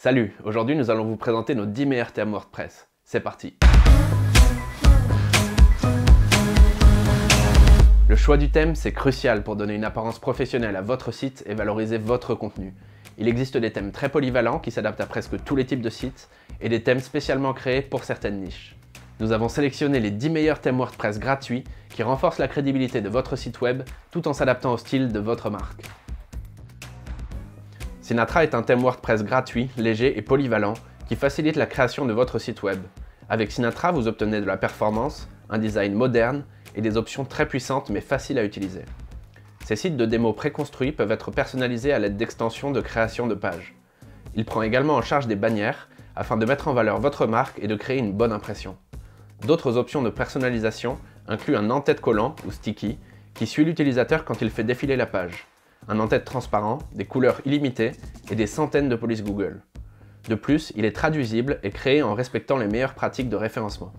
Salut, aujourd'hui nous allons vous présenter nos 10 meilleurs thèmes WordPress. C'est parti. Le choix du thème, c'est crucial pour donner une apparence professionnelle à votre site et valoriser votre contenu. Il existe des thèmes très polyvalents qui s'adaptent à presque tous les types de sites et des thèmes spécialement créés pour certaines niches. Nous avons sélectionné les 10 meilleurs thèmes WordPress gratuits qui renforcent la crédibilité de votre site web tout en s'adaptant au style de votre marque. Sinatra est un thème WordPress gratuit, léger et polyvalent qui facilite la création de votre site web. Avec Sinatra, vous obtenez de la performance, un design moderne et des options très puissantes mais faciles à utiliser. Ces sites de démo préconstruits peuvent être personnalisés à l'aide d'extensions de création de pages. Il prend également en charge des bannières afin de mettre en valeur votre marque et de créer une bonne impression. D'autres options de personnalisation incluent un en-tête collant ou sticky qui suit l'utilisateur quand il fait défiler la page, un en-tête transparent, des couleurs illimitées et des centaines de polices Google. De plus, il est traduisible et créé en respectant les meilleures pratiques de référencement.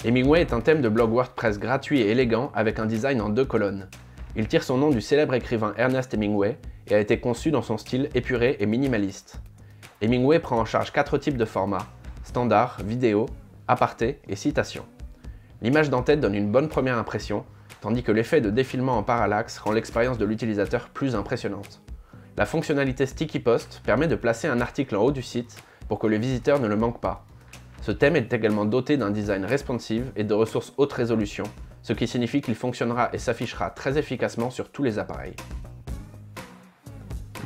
Hemingway est un thème de blog WordPress gratuit et élégant avec un design en 2 colonnes. Il tire son nom du célèbre écrivain Ernest Hemingway et a été conçu dans son style épuré et minimaliste. Hemingway prend en charge 4 types de formats: standard, vidéo, aparté et citation. L'image d'en-tête donne une bonne première impression, tandis que l'effet de défilement en parallaxe rend l'expérience de l'utilisateur plus impressionnante. La fonctionnalité Sticky Post permet de placer un article en haut du site pour que les visiteurs ne le manquent pas. Ce thème est également doté d'un design responsive et de ressources haute résolution, ce qui signifie qu'il fonctionnera et s'affichera très efficacement sur tous les appareils.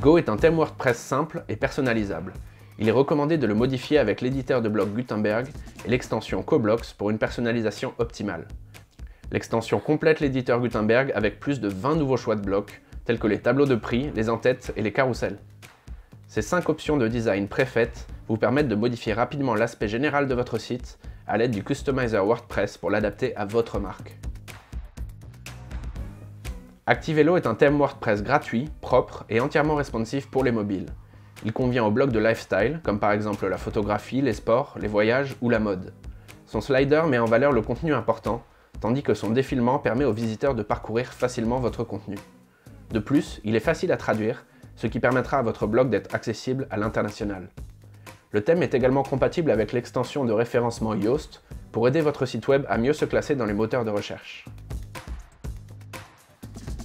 Go est un thème WordPress simple et personnalisable. Il est recommandé de le modifier avec l'éditeur de blog Gutenberg et l'extension CoBlocks pour une personnalisation optimale. L'extension complète l'éditeur Gutenberg avec plus de 20 nouveaux choix de blocs, tels que les tableaux de prix, les en-têtes et les carousels. Ces 5 options de design préfaites vous permettent de modifier rapidement l'aspect général de votre site à l'aide du Customizer WordPress pour l'adapter à votre marque. Activelo est un thème WordPress gratuit, propre et entièrement responsive pour les mobiles. Il convient aux blogs de lifestyle, comme par exemple la photographie, les sports, les voyages ou la mode. Son slider met en valeur le contenu important, tandis que son défilement permet aux visiteurs de parcourir facilement votre contenu. De plus, il est facile à traduire, ce qui permettra à votre blog d'être accessible à l'international. Le thème est également compatible avec l'extension de référencement Yoast pour aider votre site web à mieux se classer dans les moteurs de recherche.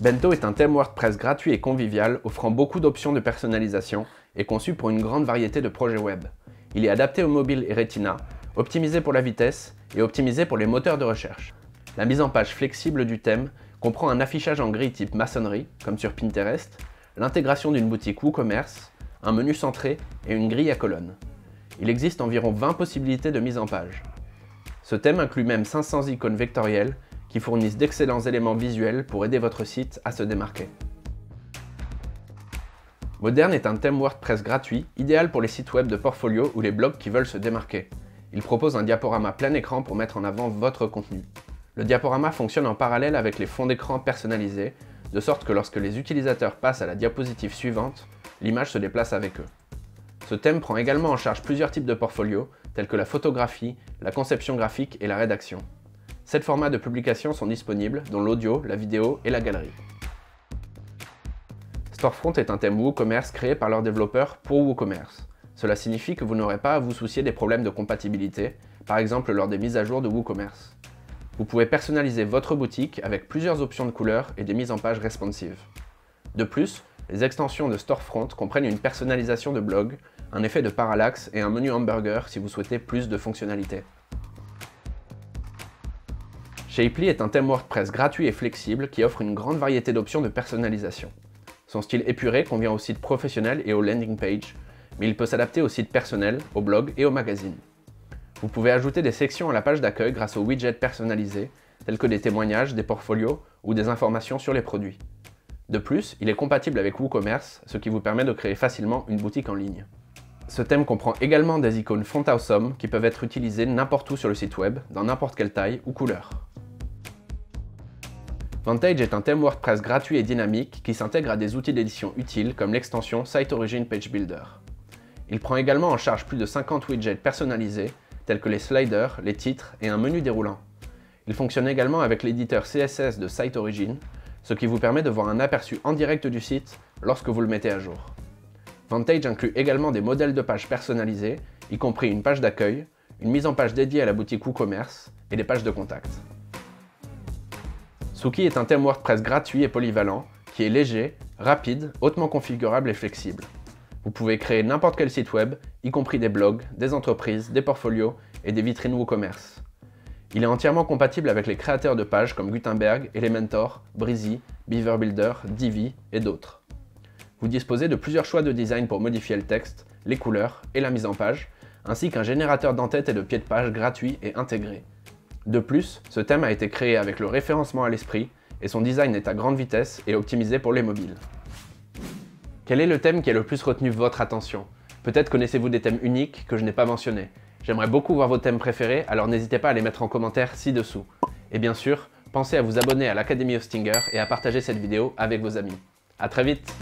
Bento est un thème WordPress gratuit et convivial offrant beaucoup d'options de personnalisation et conçu pour une grande variété de projets web. Il est adapté au mobile et Retina, optimisé pour la vitesse et optimisé pour les moteurs de recherche. La mise en page flexible du thème comprend un affichage en grille type maçonnerie, comme sur Pinterest, l'intégration d'une boutique WooCommerce, un menu centré et une grille à colonnes. Il existe environ 20 possibilités de mise en page. Ce thème inclut même 500 icônes vectorielles qui fournissent d'excellents éléments visuels pour aider votre site à se démarquer. Modern est un thème WordPress gratuit, idéal pour les sites web de portfolio ou les blogs qui veulent se démarquer. Il propose un diaporama plein écran pour mettre en avant votre contenu. Le diaporama fonctionne en parallèle avec les fonds d'écran personnalisés, de sorte que lorsque les utilisateurs passent à la diapositive suivante, l'image se déplace avec eux. Ce thème prend également en charge plusieurs types de portfolios, tels que la photographie, la conception graphique et la rédaction. 7 formats de publication sont disponibles, dont l'audio, la vidéo et la galerie. Storefront est un thème WooCommerce créé par leurs développeurs pour WooCommerce. Cela signifie que vous n'aurez pas à vous soucier des problèmes de compatibilité, par exemple lors des mises à jour de WooCommerce. Vous pouvez personnaliser votre boutique avec plusieurs options de couleurs et des mises en page responsives. De plus, les extensions de Storefront comprennent une personnalisation de blog, un effet de parallaxe et un menu hamburger si vous souhaitez plus de fonctionnalités. Shapely est un thème WordPress gratuit et flexible qui offre une grande variété d'options de personnalisation. Son style épuré convient aux sites professionnels et aux landing pages, mais il peut s'adapter aux sites personnels, aux blogs et aux magazines. Vous pouvez ajouter des sections à la page d'accueil grâce aux widgets personnalisés, tels que des témoignages, des portfolios ou des informations sur les produits. De plus, il est compatible avec WooCommerce, ce qui vous permet de créer facilement une boutique en ligne. Ce thème comprend également des icônes font awesome qui peuvent être utilisées n'importe où sur le site web, dans n'importe quelle taille ou couleur. Vantage est un thème WordPress gratuit et dynamique qui s'intègre à des outils d'édition utiles comme l'extension Site Origin Page Builder. Il prend également en charge plus de 50 widgets personnalisés, tels que les sliders, les titres et un menu déroulant. Il fonctionne également avec l'éditeur CSS de Site Origin, ce qui vous permet de voir un aperçu en direct du site lorsque vous le mettez à jour. Vantage inclut également des modèles de pages personnalisés, y compris une page d'accueil, une mise en page dédiée à la boutique WooCommerce et des pages de contact. Sookie est un thème WordPress gratuit et polyvalent qui est léger, rapide, hautement configurable et flexible. Vous pouvez créer n'importe quel site web, y compris des blogs, des entreprises, des portfolios et des vitrines WooCommerce. Il est entièrement compatible avec les créateurs de pages comme Gutenberg, Elementor, Breezy, Beaver Builder, Divi et d'autres. Vous disposez de plusieurs choix de design pour modifier le texte, les couleurs et la mise en page, ainsi qu'un générateur d'entête et de pieds de page gratuit et intégré. De plus, ce thème a été créé avec le référencement à l'esprit et son design est à grande vitesse et optimisé pour les mobiles. Quel est le thème qui a le plus retenu votre attention? Peut-être connaissez-vous des thèmes uniques que je n'ai pas mentionnés. J'aimerais beaucoup voir vos thèmes préférés, alors n'hésitez pas à les mettre en commentaire ci-dessous. Et bien sûr, pensez à vous abonner à l'Académie Hostinger et à partager cette vidéo avec vos amis. À très vite!